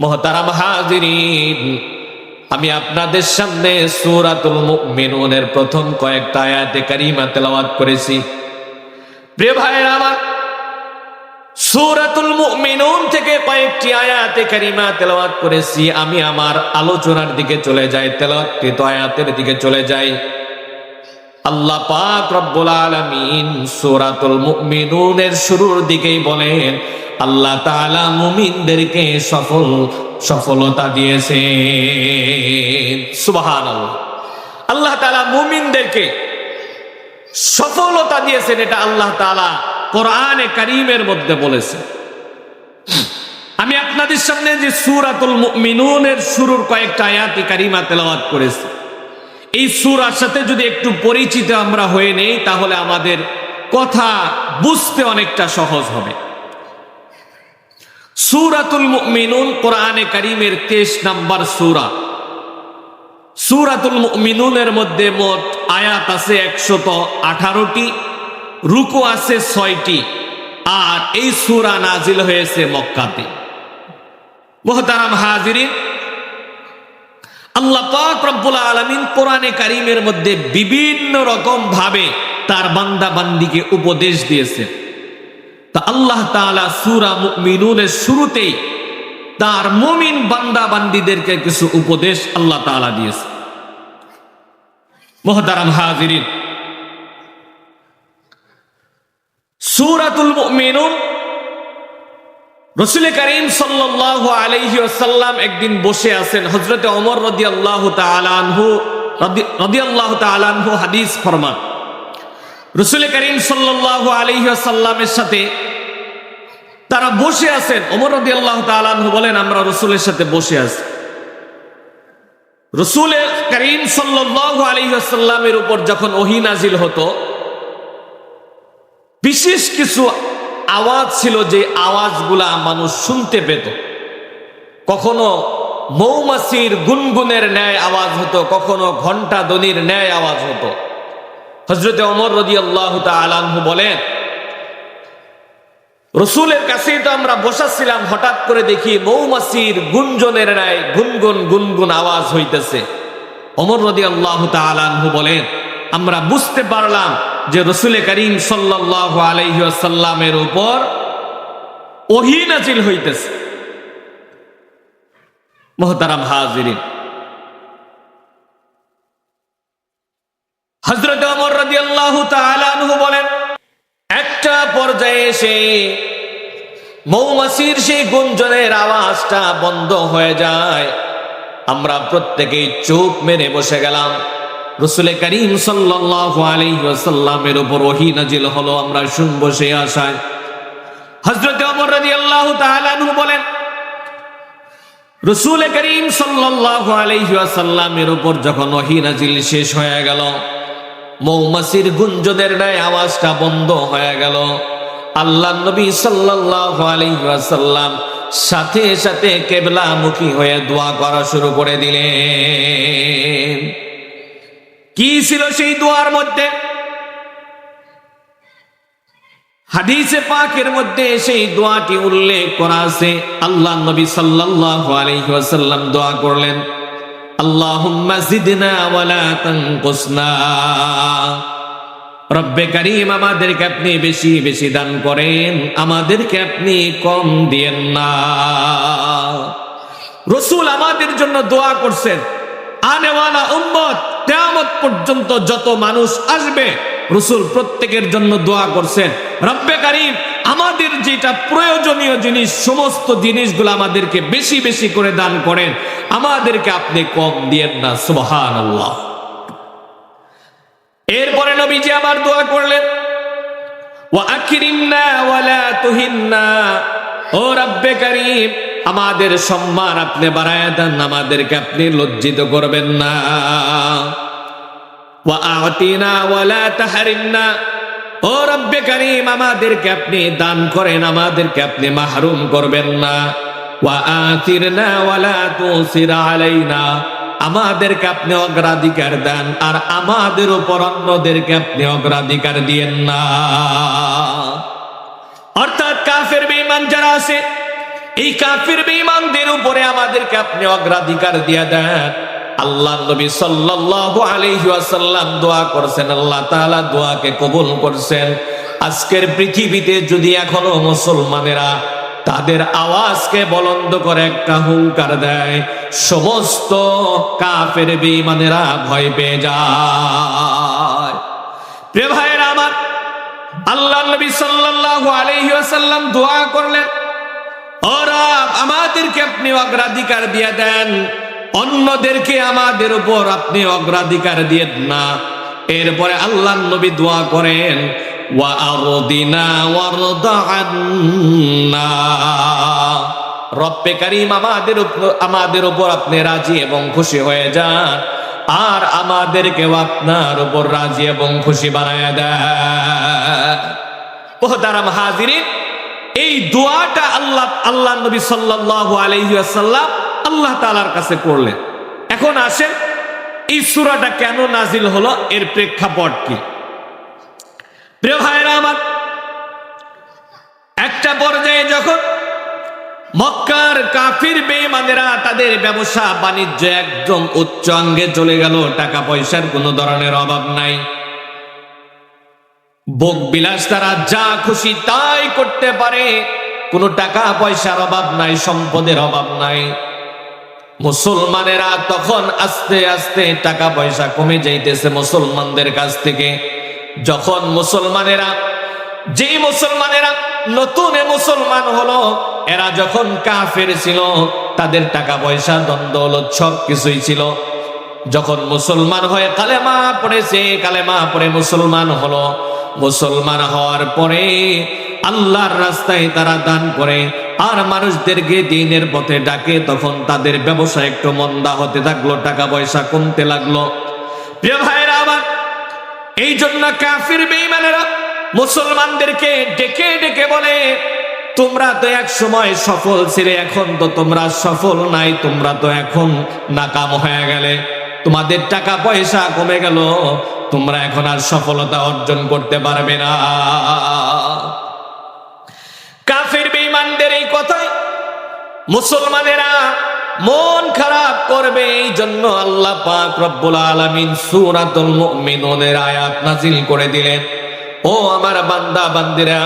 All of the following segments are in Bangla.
মুহতারাম হাজিরিন, আমি আপনাদের সামনে সূরাতুল মুমিনুনের প্রথম কয়েকটা আয়াতে কারিমা তেলাওয়াত করেছি। প্রিয় ভাইরা আমার, সূরাতুল মুমিনুন থেকে কয়েকটি আয়াতে কারিমা তেলাওয়াত করেছি। আমি আমার আলোচনার দিকে চলে যাই, তেলাওয়াতকৃত আয়াতের দিকে চলে যাই। আল্লাহ পাক রব্বুল আলামিন সূরাতুল মুমিনুনের শুরুর দিকেই বলেন, আল্লাহ তাআলা মুমিনদেরকে সফলতা দিয়েছেন। সুবহানাল্লাহ। আল্লাহ তাআলা মুমিনদেরকে সফলতা দিয়েছেন, এটা আল্লাহ তাআলা কোরআনে কারীমের মধ্যে বলেছেন। আমি আপনাদের সামনে যে সূরাতুল মুমিনুনের শুরুর কয়েকটা আয়াতে কারিমা তেলাওয়াত করেছি, এই সূরার সাথে যদি একটু পরিচিত আমরা হয়ে নেই, তাহলে আমাদের কথা বুঝতে অনেকটা সহজ হবে। সূরাতুল মুমিনুন কোরআনে কারীমের 23 নম্বর সূরা। সূরাতুল মুমিনুনের মধ্যে মোট আয়াত আছে 118টি, রুকু আছে 6টি, আর এই সূরা নাজিল হয়েছে মক্কাতে। মুহতারাম হাজিরিন, আল্লাহ পাক রব্বুল আলামিন কোরআনে কারীমের মধ্যে বিভিন্ন রকম ভাবে তার বান্দা বান্দিকে উপদেশ দিয়েছেন। তা আল্লাহ তাআলা সূরা মুমিনুনের শুরুতেই তার মুমিন বান্দা বান্দীদেরকে কিছু উপদেশ আল্লাহ তাআলা দিয়েছেন। মুহতারাম হাজিরিন, সূরাতুল মুমিনুন, রাসূল করিম সাল্লাল্লাহু আলাইহি ওয়াসাল্লাম একদিন বসে আছেন। হযরত ওমর রাদিয়াল্লাহু তাআলা আনহু হাদিস ফরমান, রাসূল করিম সাল্লাল্লাহু আলাইহি ওয়াসাল্লামের সাথে তারা বসে আছেন। ওমর রাদিয়াল্লাহু তাআলা আনহু বলেন, আমরা রাসূলের সাথে বসে আছি। রাসূল করিম সাল্লাল্লাহু আলাইহি ওয়াসাল্লামের উপর যখন ওহী নাজিল হতো, বিশেষ কিছু আওয়াজ ছিল যে আওয়াজগুলা মানুষ শুনতে পেত। কখনো মৌমাছির গুনগুনের ন্যায় আওয়াজ হতো, কখনো ঘন্টা ধ্বনির ন্যায় আওয়াজ হতো। হযরত ওমর রাদিয়াল্লাহু তাআলা আনহু বলেন, রাসূলের কাছেই তো আমরা বসাছিলাম, হঠাৎ করে দেখি মৌমাছির গুঞ্জনের ন্যায় গুনগুন গুনগুন আওয়াজ হইতেছে। ওমর রাদিয়াল্লাহু তাআলা আনহু বলেন, আমরা বুঝতে পারলাম যে রাসূল করিম সাল্লাল্লাহু আলাইহি ওয়াসাল্লামের উপর ওহী নাজিল হইতেছে। মুহতারাম হাজিরিন, হযরত ওমর রাদিয়াল্লাহু তাআলা আনহু বলেন, একটা পর্যায়ে এসে মৌমাছির সেই গুঞ্জনের আওয়াজটা বন্ধ হয়ে যায়। আমরা প্রত্যেকেই চোখ মেরে বসে গেলাম। রাসূল করিম সাল্লাল্লাহু আলাইহি ওয়াসাল্লামের উপর ওহী নাজিল হলো, আমরা শুনবো সেই আশায়। হযরত ওমর রাদিয়াল্লাহু তাআলা আনহু বলেন, রাসূল করিম সাল্লাল্লাহু আলাইহি ওয়াসাল্লামের উপর যখন ওহী নাজিল শেষ হয়ে গেল, মৌমাছির গুঞ্জনের ন্যায় আওয়াজটা বন্ধ হয়ে গেল। আল্লাহর নবী সাল্লাল্লাহু আলাইহি ওয়াসাল্লাম সাথে সাথে কিবলামুখী হয়ে দোয়া করা শুরু করে দিলেন। কি ছিল সেই দোয়ার মধ্যে? হাদিসে পাকের মধ্যে সেই দোয়াটি উল্লেখ করা আছে। আল্লাহর নবী সাল্লাল্লাহু আলাইহি ওয়াসাল্লাম দোয়া করলেন, আল্লাহুম্মা জিদনা ওয়ালা তানকুসনা। রব্বে কারীম, আমাদেরকে আপনি বেশি বেশি দান করেন, আমাদেরকে আপনি কম দিয়েন না। রাসূল আমাদের জন্য দোয়া করছেন। আনেওয়ালা উম্মত, কিয়ামত পর্যন্ত যত মানুষ আসবে, রাসূল প্রত্যেকের জন্য দোয়া করছেন, রব্বে কারীম আমাদের যেটা প্রয়োজনীয় জিনিস, সমস্ত জিনিসগুলো আমাদেরকে বেশি বেশি করে দান করেন, আমাদেরকে আপনি কম দিয়েন না। সুবহানাল্লাহ। এরপরে নবীজি আবার দোয়া করলেন, ওয়া আকরিমনা ওয়ালা তুহিন্না। ও রব্বে কারীম, আমাদের সম্মান আপনি বাড়ায়া দেন, আমাদেরকে আপনি লজ্জিত করবেন না। ওয়া আতিনা ওয়ালা তাহরিমনা। ও রব্বে কারীম, আমাদেরকে আপনি দান করেন, আমাদেরকে আপনি মাহরুম করবেন না। ওয়া আতিরনা ওয়ালা তুসির আলাইনা। আমাদেরকে আপনি অগ্রাধিকার দেন, আর আমাদের উপর অন্যদেরকে আপনি অগ্রাধিকার দিয়েন না। অর্থাৎ কাফের বেঈমান যারা আছে, এই কাফির বেঈমানদের উপরে আপনি অগ্রাধিকার দিয়ে দেন। আল্লাহ নবী সাল্লাল্লাহু আলাইহি ওয়াসাল্লাম দোয়া করছেন, আল্লাহ তাআলা দোয়াকে কবুল করছেন। আজকের পৃথিবীতে যদি এখনো মুসলমানেরা তাদের আওয়াজকে বুলন্দ করে একটা হুঙ্কার দেয়, সমস্ত কাফের বেঈমানেরা ভয় পেয়ে যায়। প্রিয় ভাইয়েরা আমার, আল্লাহ নবী সাল্লাল্লাহু আলাইহি ওয়াসাল্লাম দোয়া করলেন, ও রব, আমাদেরকে আপনি অগ্রাধিকার দিয়ে দেন, অন্যদেরকে আমাদের উপর আপনি অগ্রাধিকার দিয়েন না। এরপরে আল্লাহ নবী দোয়া করেন, ওয়া আরদিনা ওয়ারদা'আন্না, রব্বে কারীম আমাদের উপর আপনি রাজি এবং খুশি হয়ে যান, আর আমাদেরকেও আপনার উপর রাজি এবং খুশি বানায়া দেন। মুহতারাম হাজিরিন, এই দোয়াটা আল্লাহ নবী সাল্লাল্লাহু আলাইহি ওয়াসাল্লাম আল্লাহ তাআলার কাছে করলেন। এখন আসেন, এই সূরাটা কেন নাজিল হলো, এর প্রেক্ষাপট কি? প্রিয় ভাইরা আমার, একটা পর্যায়ে যখন মক্কার কাফির বেঈমানেরা তাদের ব্যবসা বাণিজ্য একদম উচ্চ অঙ্গে চলে গেল, টাকা পয়সার কোনো ধরনের অভাব নাই, ভোগ বিলাস তারা যা খুশি তাই করতে পারে, কোনো টাকা পয়সার অভাব নাই, সম্পদের অভাব নাই। মুসলমানেরা তখন আস্তে আস্তে টাকা পয়সা কমে যাইতেছে মুসলমানদের কাছ থেকে। যখন যেই মুসলমানেরা নতুন মুসলমান হলো, এরা যখন কাফের ছিল, তাদের টাকা পয়সা ধন দৌলত সব কিছুই ছিল। যখন মুসলমান হয়ে কালেমা পড়েছে, কালেমা পড়ে মুসলমান হলো, মুসলমান হওয়ার পরে আল্লাহর রাস্তায় তারা দান করে আর মানুষদেরকে দ্বীনের পথে ডাকে, তখন তাদের ব্যবসা একটু মন্দা হতে থাকলো, টাকা পয়সা কমতে লাগলো। প্রিয় ভাইরা আমার, এই জন্য কাফির বেঈমানেরা মুসলমানদেরকে ডেকে ডেকে বলে, তোমরা তো এক সময় সফল ছিলে, এখন তো তোমরা সফল নাই, তোমরা তো এখন নাকাম হয়ে গেলে, তোমাদের টাকা পয়সা কমে গেল, তোমরা এখন আর সফলতা অর্জন করতে পারবে না। কাফির বেঈমানদের এই কথায় মুসলমানেরা মন খারাপ করবে, এই জন্য আল্লাহ পাক রব্বুল আলামিন সূরাতুল মুমিনুনের আয়াত নাযিল করে দিলেন। ও আমার বান্দা বান্দিরা,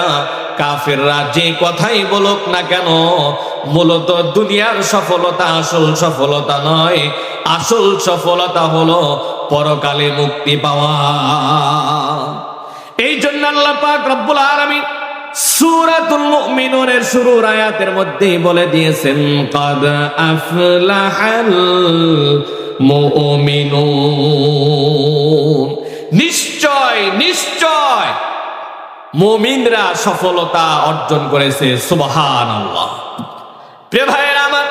কাফেররা যে কথাই বলুক না কেন, মূলত দুনিয়ার সফলতা আসল সফলতা নয়, আসল সফলতা হলো পরকালে মুক্তি পাওয়া। এই জন্য আল্লাহ পাক রব্বুল আলামিন সূরাতুল মুমিনুনের শুরুর আয়াতের মধ্যে বলে দিয়েছেন, কাদ আফলাহাল মুমিনুন, নিশ্চয় নিশ্চয় মুমিনরা সফলতা অর্জন করেছে। সুবহানাল্লাহ। প্রিয় ভাইয়েরা আমার,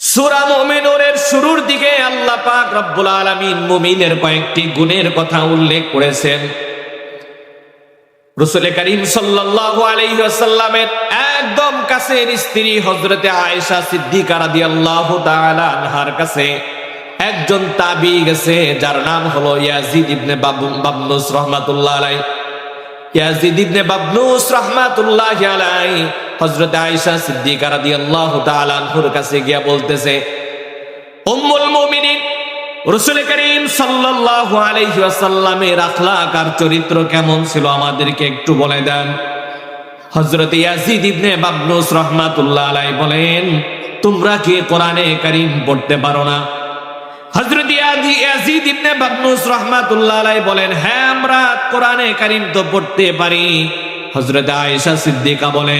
সূরা মুমিনুনের শুরুর দিকে আল্লাহ পাক রব্বুল আলামিন মুমিনের কয়েকটি গুণের কথা উল্লেখ করেছেন। রাসূল করিম সাল্লাল্লাহু আলাইহি ওয়াসাল্লামের একদম কাছের স্ত্রী হযরতে আয়েশা সিদ্দিকা রাদিয়াল্লাহু তাআলা আনহার কাছে একজন তাবী গেছে, যার নাম হলো ইয়াজিদ ইবনে বাবনুস রাহমাতুল্লাহ আলাইহি। ইয়াজিদ ইবনে বাবনুস রাহমাতুল্লাহ আলাইহি হযরত আয়েশা সিদ্দিকা রাদিয়াল্লাহু তাআলা আনহার কাছে গিয়া বলতেছে, উম্মুল মুমিনিন, রাসূল করিম সাল্লাল্লাহু আলাইহি ওয়াসাল্লামের আখলাক আর চরিত্র কেমন ছিল আমাদেরকে একটু বলে দেন। হযরত ইয়াজিদ ইবনে বাবনুস রাহমাতুল্লাহ আলাইহি বলেন, তোমরা কি কোরআনে কারীম পড়তে পারো না? হযরত ইয়াজিদ ইবনে বাবনুস রাহমাতুল্লাহ আলাইহি বলেন, হ্যাঁ, আমরা কোরআনে কারীম তো পড়তে পারি। হযরত আয়েশা সিদ্দিকা বলে,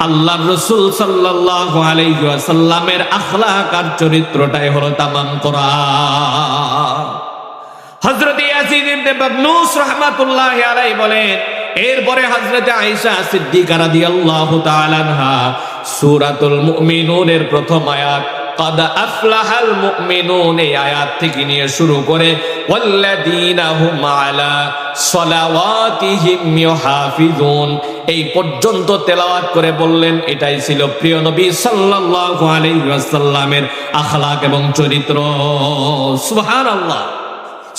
আল্লাহর রাসূল সাল্লাল্লাহু আলাইহি ওয়াসাল্লামের আখলাক আর চরিত্রটাই হলো তামাম কোরআন। হযরত ইয়াজিদ ইবনে বাবনুস রাহমাতুল্লাহি আলাইহি বলেন, এরপরে হযরত আয়েশা সিদ্দিকা রাদিয়াল্লাহু তাআলা আনহা সূরাতুল মুমিনুনের প্রথম আয়াত কাদ আফলাহাল মুমিনুন, এই আয়াত থেকে নিয়ে শুরু করে ওয়াল্লাযীনা হুম আলা সালাওয়াতিহিম ইউহাফিজুন, এই পর্যন্ত তেলাওয়াত করে বললেন, এটাই ছিল প্রিয় নবী সাল্লাল্লাহু আলাইহি ওয়াসাল্লামের আখলাক এবং চরিত্র। সুবহানাল্লাহ।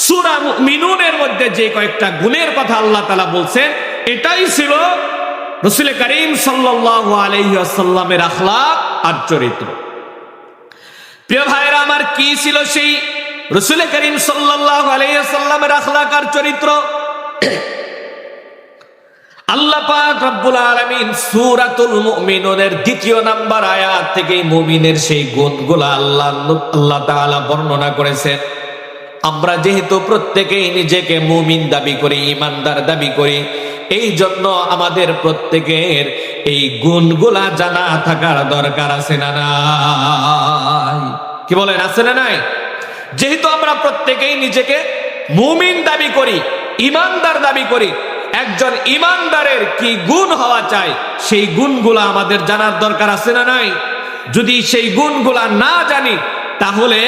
সূরা মুমিনুনের মধ্যে যে কয়েকটা গুণের কথা আল্লাহ তাআলা বলছেন, এটাই ছিল রাসূল করিম সাল্লাল্লাহু আলাইহি ওয়াসাল্লামের আখলাক আর চরিত্র। প্রিয় ভাইরা আমার, কি ছিল সেই রাসূল করিম সাল্লাল্লাহু আলাইহি ওয়াসাল্লামের আখলাক আর চরিত্র? আল্লাহ পাক রব্বুল আলামিন সূরাতুল মুমিনুনের ২য় নাম্বার আয়াত থেকে মুমিনের সেই গুণগুলো আল্লাহ তাআলা বর্ণনা করেছেন। আমরা যেহেতু প্রত্যেকেই নিজেকে মুমিন দাবি করি, ঈমানদার দাবি করি, এই জন্য আমাদের প্রত্যেকের এই গুণগুলা জানা থাকার দরকার আছে না নাই? কি বলেন, আছে না নাই? যেহেতু আমরা প্রত্যেকেই নিজেকে মুমিন দাবি করি, ঈমানদার দাবি করি, একজন ঈমানদারের কি গুণ হওয়া চাই, সেই গুণগুলা আমাদের জানার দরকার আছে না নাই? যদি সেই গুণগুলা না জানি, তাহলে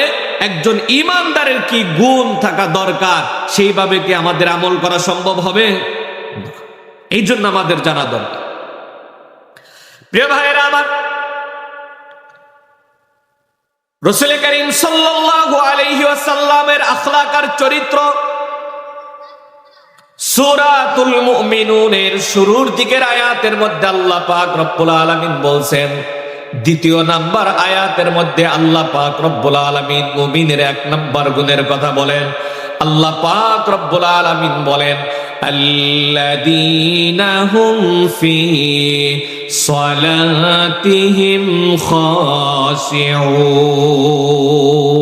একজন ঈমানদারের কি গুণ থাকা দরকার, সেইভাবে কি আমাদের আমল করা সম্ভব হবে? এই জন্য আমাদের জানা দরকার। প্রিয় ভাইয়েরা আমার, রাসূল করিম সাল্লাল্লাহু আলাইহি ওয়াসাল্লামের আখলাক আর চরিত্র সূরাতুল মুমিনুনের শুরুর দিকের আয়াতের মধ্যে আল্লাহ পাক রব্বুল আলামিন বলছেন, ২য় নাম্বার আয়াতের মধ্যে আল্লাহ পাক রব্বুল আলামিন মুমিনের ১ নাম্বার গুণের কথা বলেন। আল্লাহ পাক রব্বুল আলামিন বলেন, আল্লাযীনা হুম ফি সালাতিহিম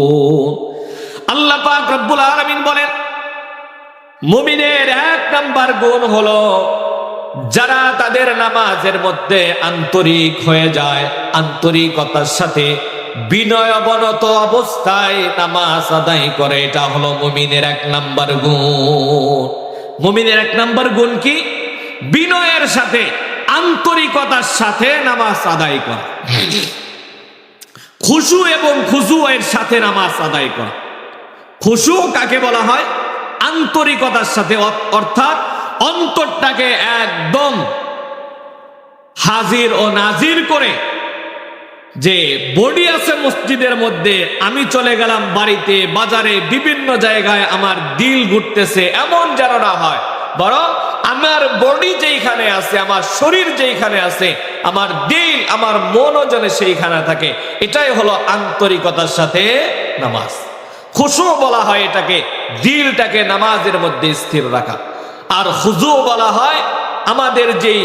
খাশিউন। আল্লাহ পাক রব্বুল আলামিন বলেন, মুমিনের ১ নাম্বার গুণ হলো যারা তাদের নামাজের মধ্যে আন্তরিক হয়ে যায়, আন্তরিকতার সাথে বিনয় অবনত অবস্থায় নামাজ আদায় করে। এটা হলো মুমিনের ১ নাম্বার গুণ। মুমিনের ১ নাম্বার গুণ কি? বিনয়ের সাথে, আন্তরিকতার সাথে নামাজ আদায় করা, খুশু এবং খুজুয়ের সাথে নামাজ আদায় করা। খুশু কাকে বলা হয়? আন্তরিকতার সাথে, অর্থাৎ অন্তরটাকে একদম হাজির ও নাজির করে, যে বডি আছে মসজিদের মধ্যে, আমি চলে গেলাম বাড়িতে, বাজারে, বিভিন্ন জায়গায়, আমার দিল ঘুরতেছে, এমন যেন না হয়, বরং আমার বডি যেইখানে আছে, আমার শরীর যেইখানে আছে, আমার দিল, আমার মনও যেন সেইখানে থাকে। এটাই হলো আন্তরিকতার সাথে নামাজ। খুশু বলা হয় এটাকে, দিলটাকে নামাজের মধ্যে স্থির রাখা। আর খুজু বলা হয় আমাদের যেই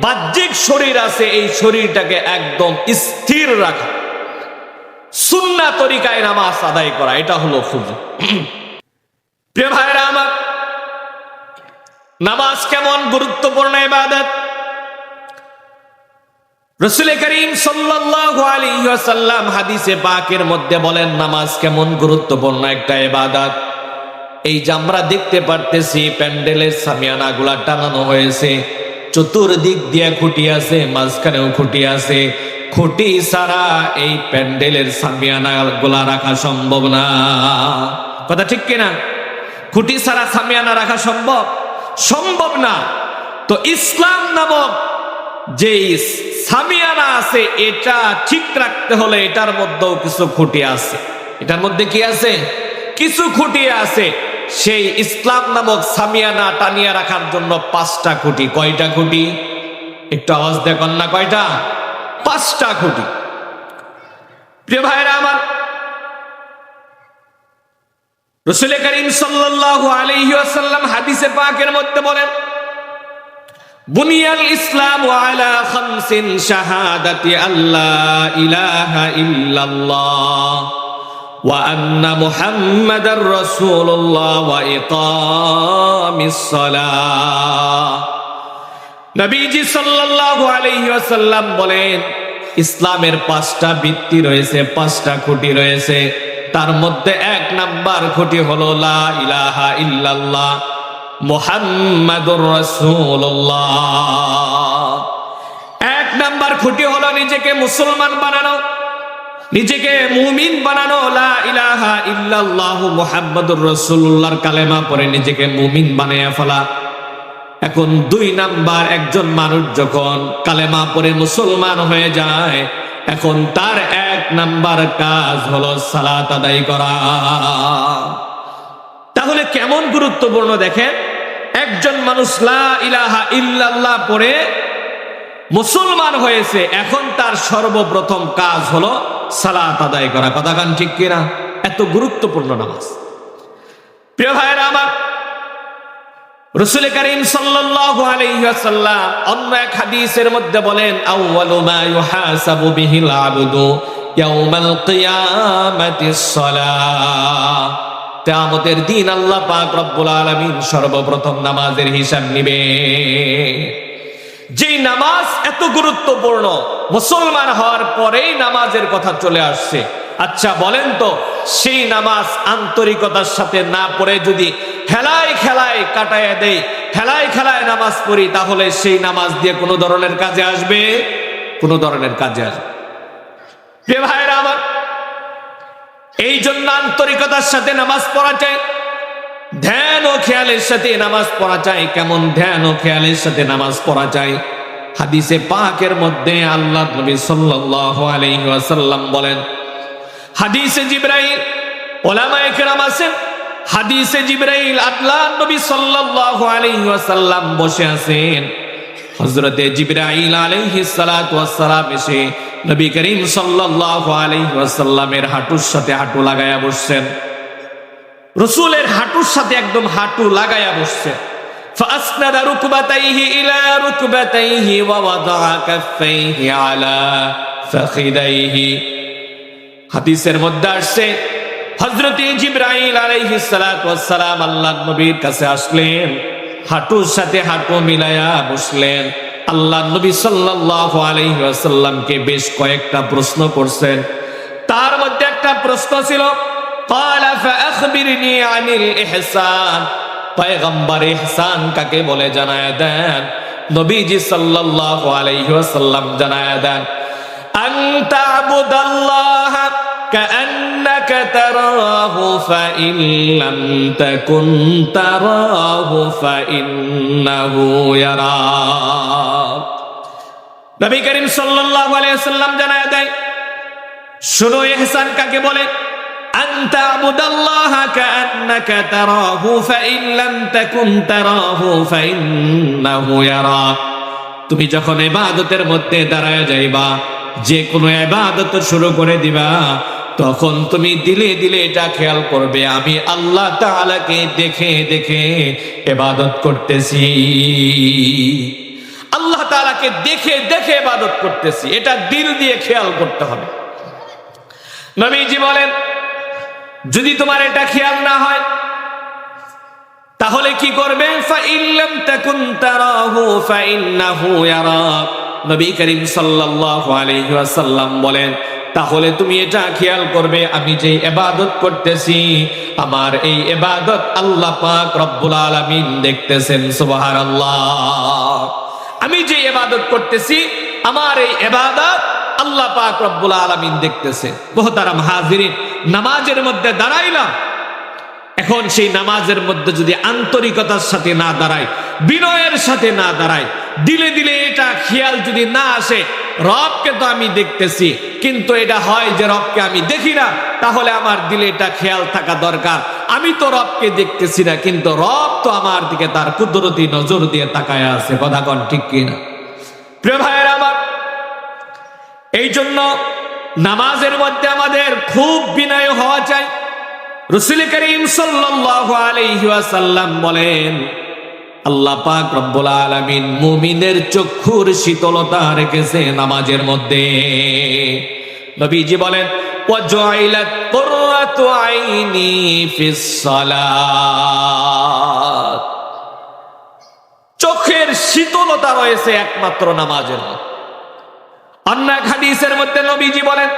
বাহ্যিক শরীর আছে, এই শরীরটাকে একদম স্থির রাখা, সুন্নাহ তরিকায় নামাজ আদায় করা, এটা হলো খুজু। প্রিয় ভাইরা আমার, নামাজ কেমন গুরুত্বপূর্ণ ইবাদত? রাসূল করিম সাল্লাল্লাহু আলাইহি ওয়াসাল্লাম হাদিসে পাকের মধ্যে বলেন, নামাজ কেমন গুরুত্বপূর্ণ একটা ইবাদত। এই যে আমরা দেখতে পারতেছি প্যান্ডেলের সামিয়ানাগুলা টানানো হয়েছে, চতুর্দিক দিয়ে খুঁটি আছে, মাঝখানেও খুঁটি আছে। খুঁটি ছাড়া এই প্যান্ডেলের সামিয়ানাগুলা রাখা সম্ভব না। কথা ঠিক কিনা? খুঁটি ছাড়া সামিয়ানা রাখা সম্ভব না। তো ইসলাম নামক যে সামিয়ানা আছে, এটা ঠিক রাখতে হলে এটার মধ্যেও কিছু খুঁটি আছে। এটার মধ্যে কি আছে? কিছু খুঁটি আছে। সেই ইসলাম নামক সামিয়ানা টানিয়া রাখার জন্য 5টা খুঁটি। কয়টা খুঁটি? একটু আওয়াজ দেখুন না, কয়টা? 5টা খুঁটি। প্রিয় ভাইরা আমার, রাসূল করিম সাল্লাল্লাহু আলাইহি ওয়াসাল্লাম হাদিসে পাকের মধ্যে বলেন, বুনিয়াল ইসলামু আলা খামসিন শাহাদাতি আল্লা ইলাহা ইল্লাল্লাহ ওয়া আন্না মুহাম্মাদার রাসূলুল্লাহ ওয়া ইকামিস সালাহ। নবীজি সাল্লাল্লাহু আলাইহি ওয়াসাল্লাম বলেন, ইসলামের 5টা ভিত্তি রয়েছে, 5টা খুঁটি রয়েছে। তার মধ্যে 1 নাম্বার খুঁটি হলো লা ইলাহা ইল্লাল্লাহ মুহাম্মাদুর রাসূলুল্লাহ। 1 নাম্বার খুঁটি হলো নিজেকে মুসলমান বানানো, নিজেকে মুমিন বানানো। লা ইলাহা ইল্লাল্লাহ মুহাম্মাদুর রাসূলুল্লাহর কালেমা পড়ে নিজেকে মুমিন বানায়া ফেলা। এখন 2 নাম্বার, একজন মানুষ যখন কালেমা পড়ে মুসলমান হয়ে যায়, এখন তার 1 নাম্বার কাজ হলো সালাত আদায় করা। তাহলে কেমন গুরুত্বপূর্ণ দেখেন, একজন মানুষ লা ইলাহা ইল্লাল্লাহ পড়ে মুসলমান হয়েছে, এখন তার সর্বপ্রথম কাজ হলো সালাত আদায় করা। কথা কান ঠিক কিনা? এত গুরুত্বপূর্ণ নামাজ। প্রিয় ভাইরা আমার, রাসূল করিম সাল্লাল্লাহু আলাইহি ওয়াসাল্লাম অন্য এক হাদিসের মধ্যে বলেন, আউয়ালু মা ইউহাসাবু বিহিল আবদু ইয়াউমাল কিয়ামাতিস সালাহ। কিয়ামতের দিন আল্লাহ পাক রব্বুল আলামিন সর্বপ্রথম নামাজের হিসাব নিবে। যে নামাজ এত গুরুত্বপূর্ণ, মুসলমান হওয়ার পরেই নামাজের কথা চলে আসছে। আচ্ছা বলেন তো, সেই নামাজ আন্তরিকতার সাথে না পড়ে যদি হেলায় খেলায় কাটায় দেই, হেলায় খেলায় নামাজ পড়ি, তাহলে সেই নামাজ দিয়ে কোনো ধরনের কাজে আসবে? কোনো ধরনের কাজে আসবে? প্রিয় ভাইরা আমার, এই জন্য আন্তরিকতার সাথে নামাজ পড়া চাই, ধ্যান ও খেয়ালের সাথে নামাজ পড়া চাই। কেমন ধ্যান ও খেয়ালের সাথে নামাজ পড়া চাই? হাদিসে পাকের মধ্যে আল্লাহ নবী সাল্লাল্লাহু আলাইহি ওয়াসাল্লাম বলেন, হাদিসে জিবরাইল, উলামায়ে কেরাম আছেন, হাদিসে জিবরাইল আল্লাহ নবী সাল্লাল্লাহু আলাইহি ওয়াসাল্লাম বসে আছেন, হযরতে জিবরাইল আলাইহিস সালাতু ওয়াস সালাম এসে নবী করিম সাল্লাল্লাহু আলাইহি ওয়াসাল্লামের হাঁটুর সাথে হাঁটু লাগায়া বসছেন। রাসূলের হাঁটুর সাথে একদম হাঁটু লাগায়া বসছেন। ফাসনাদা রুকবাতাইহি ইলা রুকবাতাইহি ওয়া ওয়াদাআ কাফাইহি আলা ফাখিদাইহি। হাদিসের মধ্যে আসছে, হযরতে জিবরাইল আলাইহিস সালাতু ওয়াস সালাম আল্লাহর নবীর কাছে আসলেন, হাঁটুর সাথে হাঁটু মিলায়া বসলেন। আল্লাহর নবী সাল্লাল্লাহু আলাইহি ওয়াসাল্লামকে বেশ কয়েকটা প্রশ্ন করছেন। তার মধ্যে একটা প্রশ্ন ছিল, قال فأخبرني عن الإحسان। পয়গম্বর ইহসান কাকে বলে জানায়া দেন। নবীজি সাল্লাল্লাহু আলাইহি ওয়াসাল্লাম জানায়া দেন, আন তা'বুদাল্লাহ কাআন্নাকা তারাহু ফাইন লাম তাকুন তারাহু ফাইন্নাহু ইয়ারাক। নবী করিম সাল্লাল্লাহু আলাইহি ওয়াসাল্লাম জানায়া দেন, শুনো ইহসান কাকে বলে, আনতা আবুদাল্লাহ কাআন্নাকা তারাহু ফাইন লাম তাকুন তারাহু ফাইন্নাহু ইয়ারাক। তুমি যখন ইবাদতের মধ্যে দাঁড়ায় যাইবা, যে কোনো ইবাদত শুরু করে দিবা, তখন তুমি দিলে দিলে এটা খেয়াল করবে, আমি আল্লাহ তাআলাকে দেখে দেখে ইবাদত করতেছি, আল্লাহ তাআলাকে দেখে দেখে ইবাদত করতেছি। এটা দিল দিয়ে খেয়াল করতে হবে। নবীজি বলেন, যদি তোমার এটা খেয়াল না হয় তাহলে কি করবে? ফাইন লাম তাকুন তারাহু ফাইন্নাহু ইয়ারাক। নবী করিম সাল্লাল্লাহু আলাইহি ওয়াসাল্লাম বলেন, তাহলে তুমি এটা খেয়াল করবে, আমি যে ইবাদত করতেছি, আমার এই ইবাদত আল্লাহ পাক রব্বুল আলামিন দেখতেছেন। সুবহানাল্লাহ। আমি যে ইবাদত করতেছি, আমার এই ইবাদত আল্লাহ পাক রব্বুল আলামিন দেখতেছে। মুহতারাম হাজিরিন, নামাজের মধ্যে দাঁড়াইলাম, এখন সেই নামাজের মধ্যে যদি আন্তরিকতার সাথে না দাঁড়াই, বিনয়ের সাথে না দাঁড়াই, দিলে দিলে এটা খেয়াল যদি না আসে, রবকে তো আমি দেখতেছি, কিন্তু এটা হয় যে রবকে আমি দেখি না, তাহলে আমার দিলে এটা খেয়াল থাকা দরকার, আমি তো রবকে দেখতেছি না, কিন্তু রব তো আমার দিকে তার কুদরতি নজর দিয়ে তাকায় আছে। কথা কোন ঠিক কিনা? প্রিয় ভাইয়েরা আমার, এই জন্য নামাজের মধ্যে আমাদের খুব বিনয় হওয়া চাই। রাসূল করিম সাল্লাল্লাহু আলাইহি ওয়াসাল্লাম বলেন, আল্লাহ পাক রব্বুল আলামিন মুমিনের চক্ষুর শীতলতা রেখেছে নামাজের মধ্যে। নবীজি বলেন, ওয়াজুইলাত কুররাতু আইনি ফিস সালাত। চোখের শীতলতা রয়েছে একমাত্র নামাজের মধ্যে। অন্য এক হাদিসের মধ্যে নবীজি বলেন,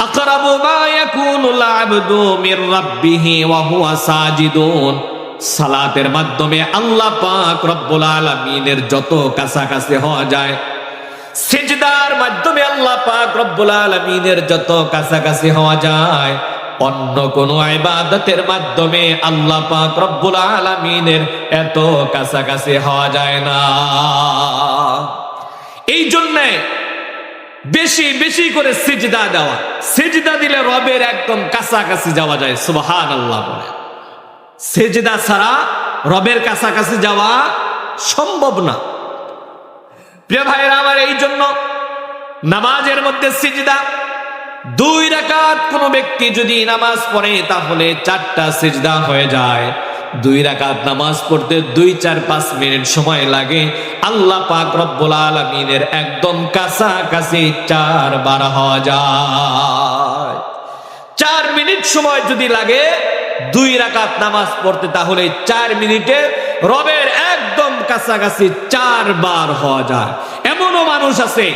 আকরাবু মা ইয়াকুনুল আবদু মির রাব্বিহি ওয়া হুয়া সাজিদুন। সালাতের মাধ্যমে আল্লাহ পাক রব্বুল আলামিনের যত কাছাকাছি হওয়া যায়, সিজদার মাধ্যমে আল্লাহ পাক রব্বুল আলামিনের যত কাছাকাছি হওয়া যায়, অন্য কোন ইবাদতের মাধ্যমে আল্লাহ পাক রব্বুল আলামিনের এত কাছাকাছি হওয়া যায় না। এই জন্য বেশি বেশি করে সিজদা দেওয়া, সিজদা দিলে রবের একদম কাছাকাছি যাওয়া যায়। সুবহানাল্লাহ বলে, সিজদা ছাড়া রবের কাছাকাছি যাওয়া সম্ভব না। প্রিয় ভাইরা আমার, এই জন্য নামাজের মধ্যে সিজদা 2 রাকাত কোন ব্যক্তি যদি নামাজ পড়ে তাহলে 4টা সিজদা হয়ে যায়। 2 রাকাত নামাজ পড়তে 2, 4, 5 মিনিট সময় লাগে। আল্লাহ পাক রব্বুল আলামিনের একদম কাছাকাছি 4 বার হওয়া যায়। 4 মিনিট সময় যদি লাগে 2 রাকাত নামাজ পড়তে, তাহলে 4 মিনিটে রবের একদম কাছাকাছি 4 বার হওয়া যায়। এমনও মানুষ আছে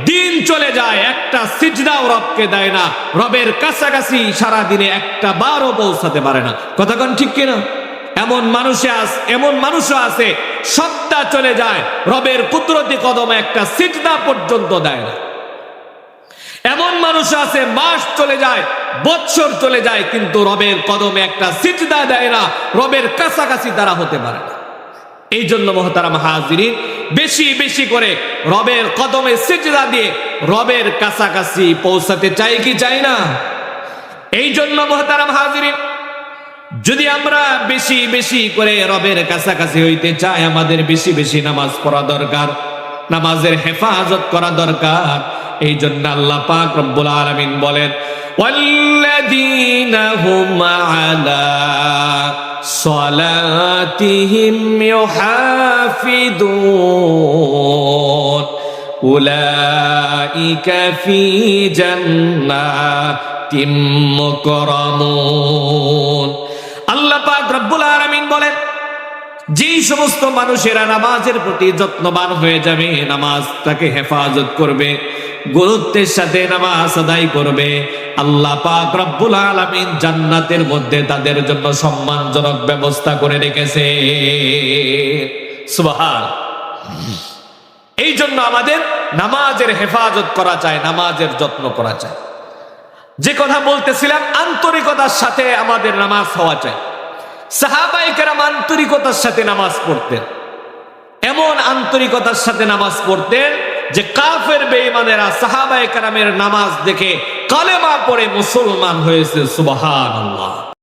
দিন চলে যায় একটা সিজদাও রবকে দেয় না, রবের কাছাকাছি সারা দিনে একটা বারও পৌঁছাতে পারে না। কথা কোন ঠিক কিনা? এমন মানুষও আছে সপ্তাহ চলে যায় রবের কুদরতি কদমে একটা সিজদা পর্যন্ত দেয় না। এমন মানুষ আছে মাস চলে যায়, বছর চলে যায়, কিন্তু রবের কদমে একটা সিজদা দেয় না, রবের কাছাকাছি তারা হতে পারে না। এই জন্য মুহতারাম হাজিরিন, বেশি বেশি করে রবের কদমে সিজদা দিয়ে রবের কাছাকাছি পৌঁছাতে চাই কি চাই না? এই জন্য মুহতারাম হাজিরিন, যদি আমরা বেশি বেশি করে রবের কাছাকাছি হইতে চাই, আমাদের বেশি বেশি নামাজ পড়া দরকার, নামাজের হেফাজত করা দরকার। এই জন্য আল্লাহ পাক রব্বুল আলামিন বলেন, ওয়াল্লাযীনা হুম আলা সালাতিহিম ইউহাফিদুন উলাইকা ফি জান্নাতিম মুকরামুন। আল্লাহ পাক রব্বুল আলামিন বলেন, যেই সমস্ত মানুষেরা নামাজের প্রতি যত্নবান হয়ে যাবে, নামাজটাকে হেফাজত করবে, গুরুত্বের সাথে নামাজ আদায় করবে, আল্লাহ পাক রব্বুল আলামিন জান্নাতের মধ্যে তাদের জন্য সম্মানজনক ব্যবস্থা করে রেখেছে। সুবহান। এই জন্য আমাদের নামাজের হেফাজত করা চাই, নামাজের যত্ন করা চাই। যে কথা বলতেছিলাম, আন্তরিকতার সাথে আমাদের নামাজ হওয়া চাই। সাহাবায়ে কেরাম আন্তরিকতার সাথে নামাজ পড়তেন, এমন আন্তরিকতার সাথে নামাজ পড়তেন যে কাফের বেঈমানেরা সাহাবায়ে কেরামের নামাজ দেখে কালেমা পড়ে মুসলমান হয়েছে। সুবহানাল্লাহ।